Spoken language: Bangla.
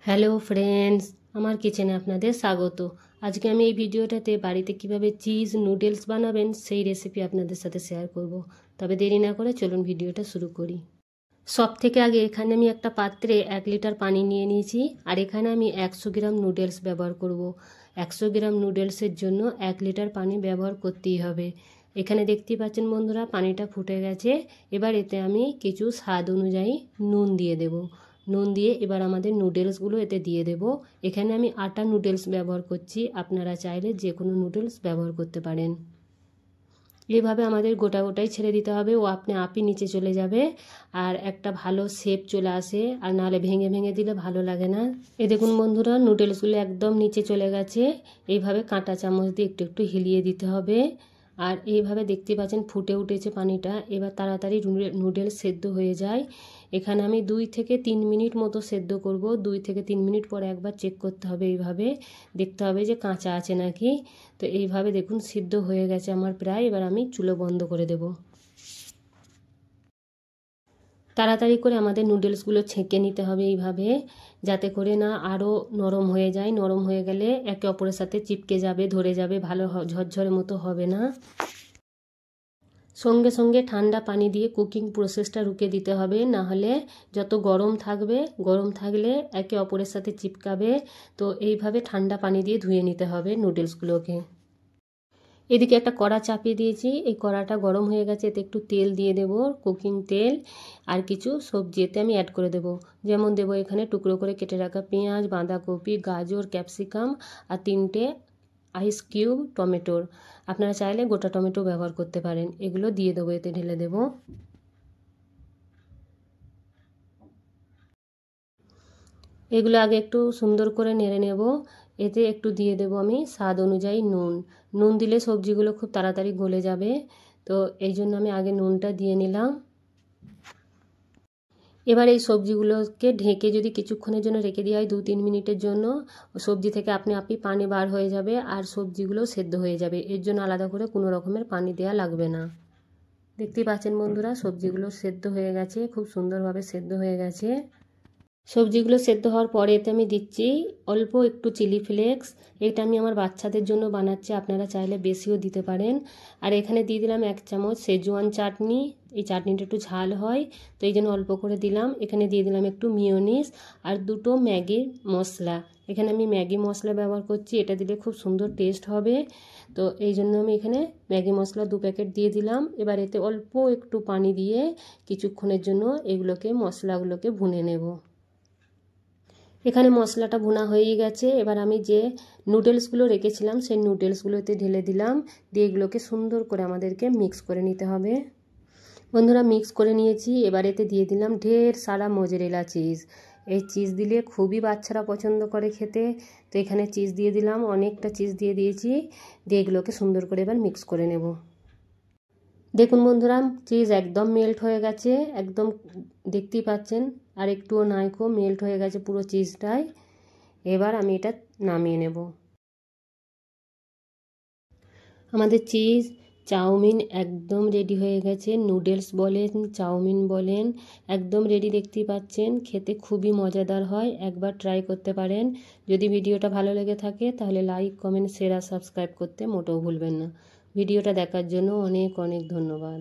হ্যালো ফ্রেন্ডস, আমার কিচেনে আপনাদের স্বাগত। আজকে আমি এই ভিডিওটাতে বাড়িতে কিভাবে চিজ নুডলস বানাবেন সেই রেসিপি আপনাদের সাথে শেয়ার করব। তবে দেরি না করে চলুন ভিডিওটা শুরু করি। সব থেকে আগে এখানে আমি একটা পাত্রে 1 লিটার পানি নিয়ে নিয়েছি, আর এখানে আমি 100 গ্রাম নুডলস ব্যবহার করব। 100 গ্রাম নুডলসের জন্য 1 লিটার পানি ব্যবহার করতেই হবে। এখানে দেখতেই পাচ্ছেন বন্ধুরা, পানিটা ফুটে গেছে। এবার এতে আমি কিছু স্বাদ অনুযায়ী নুন দিয়ে দেব। নুন দিয়ে এবার আমাদের নুডলসগুলো এতে দিয়ে দেব। এখানে আমি আটা নুডলস ব্যবহার করছি, আপনারা চাইলে যে কোনো নুডলস ব্যবহার করতে পারেন। এইভাবে আমাদের গোটা গোটাই ছেড়ে দিতে হবে, ও আপনি আপই নিচে চলে যাবে আর একটা ভালো শেপ চলে আসে, আর নাহলে ভেঙে ভেঙে দিলে ভালো লাগে না। এ দেখুন বন্ধুরা, নুডলসগুলো একদম নিচে চলে গেছে। এইভাবে কাঁটা চামচ দিয়ে একটু একটু হিলিয়ে দিতে হবে। আর এইভাবে দেখতে পাচ্ছেন ফুটে উঠেছে পানিটা। এবার তাড়াতাড়ি নুডলস সেদ্ধ হয়ে যায়। এখানে আমি 2 থেকে 3 মিনিট মতো সেদ্ধ করব। 2 থেকে 3 মিনিট পরে একবার চেক করতে হবে, এইভাবে দেখতে হবে যে কাঁচা আছে নাকি। তো এইভাবে দেখুন সিদ্ধ হয়ে গেছে আমার প্রায়। এবার আমি চুলো বন্ধ করে দেব। তাড়াতাড়ি করে আমাদের নুডলসগুলো ছেঁকে নিতে হবে এইভাবে, যাতে করে না আরও নরম হয়ে যায়। নরম হয়ে গেলে একে অপরের সাথে চিপকে যাবে, ধরে যাবে, ভালো ঝরঝরে মতো হবে না। সঙ্গে সঙ্গে ঠান্ডা পানি দিয়ে কুকিং প্রসেসটা রুকে দিতে হবে, না হলে যত গরম থাকবে, গরম থাকলে একে অপরের সাথে চিপকাবে। তো এইভাবে ঠান্ডা পানি দিয়ে ধুয়ে নিতে হবে নুডলসগুলোকে। এদিকে একটা কড়া চাপিয়ে দিয়েছি, এই কড়াটা গরম হয়ে গেছে। এতে একটু তেল দিয়ে দেব, কুকিং তেল। আর কিছু সবজি এতে আমি অ্যাড করে দেব। যেমন দেব এখানে টুকরো করে কেটে রাখা পেঁয়াজ, বাঁধাকপি, গাজর, ক্যাপসিকাম আর 3টে আইস কিউব টমেটোর। আপনারা চাইলে গোটা টমেটো ব্যবহার করতে পারেন। এগুলো দিয়ে দেবো, এতে ঢেলে দেব। এগুলো আগে একটু সুন্দর করে নেড়ে নেব। এতে একটু দিয়ে দেব আমি স্বাদ অনুযায়ী নুন। নুন দিলে সবজিগুলো খুব তাড়াতাড়ি গলে যাবে, তো এই জন্য আমি আগে নুনটা দিয়ে নিলাম। এবার এই সবজিগুলোকে ঢেকে যদি কিছুক্ষণের জন্য রেখে দেওয়া হয়, 2-3 মিনিটের জন্য, সবজি থেকে আপনি পানি বার হয়ে যাবে আর সবজিগুলো সেদ্ধ হয়ে যাবে। এর জন্য আলাদা করে কোনো রকমের পানি দেওয়া লাগবে না। দেখতেই পাচ্ছেন বন্ধুরা, সবজিগুলো সেদ্ধ হয়ে গেছে, খুব সুন্দরভাবে সেদ্ধ হয়ে গেছে। সবজিগুলো সেদ্ধ হওয়ার পরে এতে আমি দিচ্ছি অল্প একটু চিলি ফ্লেক্স। এটা আমি আমার বাচ্চাদের জন্য বানাচ্ছি, আপনারা চাইলে বেশিও দিতে পারেন। আর এখানে দিয়ে দিলাম 1 চামচ সেজওয়ান চাটনি। এই চাটনিটা একটু ঝাল হয়, তো এই জন্য অল্প করে দিলাম। এখানে দিয়ে দিলাম একটু মিয়োনিজ আর 2টো ম্যাগি মশলা। এখানে আমি ম্যাগি মশলা ব্যবহার করছি, এটা দিলে খুব সুন্দর টেস্ট হবে। তো এই জন্য আমি এখানে ম্যাগি মশলা 2 প্যাকেট দিয়ে দিলাম। এবার এতে অল্প একটু পানি দিয়ে কিছুক্ষণের জন্য মশলাগুলোকে ভুনে নেব। এখানে মশলাটা ভুনা হয়েই গেছে। এবার আমি যে নুডলসগুলো রেখেছিলাম সেই নুডলসগুলোতে ঢেলে দিলাম, দিয়ে এগুলোকে সুন্দর করে আমাদেরকে মিক্স করে নিতে হবে। বন্ধুরা, মিক্স করে নিয়েছি। এবার এতে দিয়ে দিলাম ঢের সারা মোজারেলা চিজ। এই চিজ দিলে খুবই বাচ্চারা পছন্দ করে খেতে, তো এখানে চিজ দিয়ে দিলাম, অনেকটা চিজ দিয়ে দিয়েছি। দিয়ে এগুলোকে সুন্দর করে এবার মিক্স করে নেব। দেখুন বন্ধুরা, চিজ একদম মেল্ট হয়ে গেছে, একদম দেখতেই পাচ্ছেন, আর একটুও নাইকো মেল্ট হয়ে গেছে পুরো চিজটাই। এবার আমি এটা নামিয়ে নেব। আমাদের চিজ চাউমিন একদম রেডি হয়ে গেছে। নুডলস বলেন, চাউমিন বলেন, একদম রেডি। দেখতেই পাচ্ছেন, খেতে খুবই মজাদার হয়, একবার ট্রাই করতে পারেন। যদি ভিডিওটা ভালো লেগে থাকে তাহলে লাইক, কমেন্ট, শেয়ার আর সাবস্ক্রাইব করতে মোটেও ভুলবেন না। ভিডিওটা দেখার জন্য অনেক অনেক ধন্যবাদ।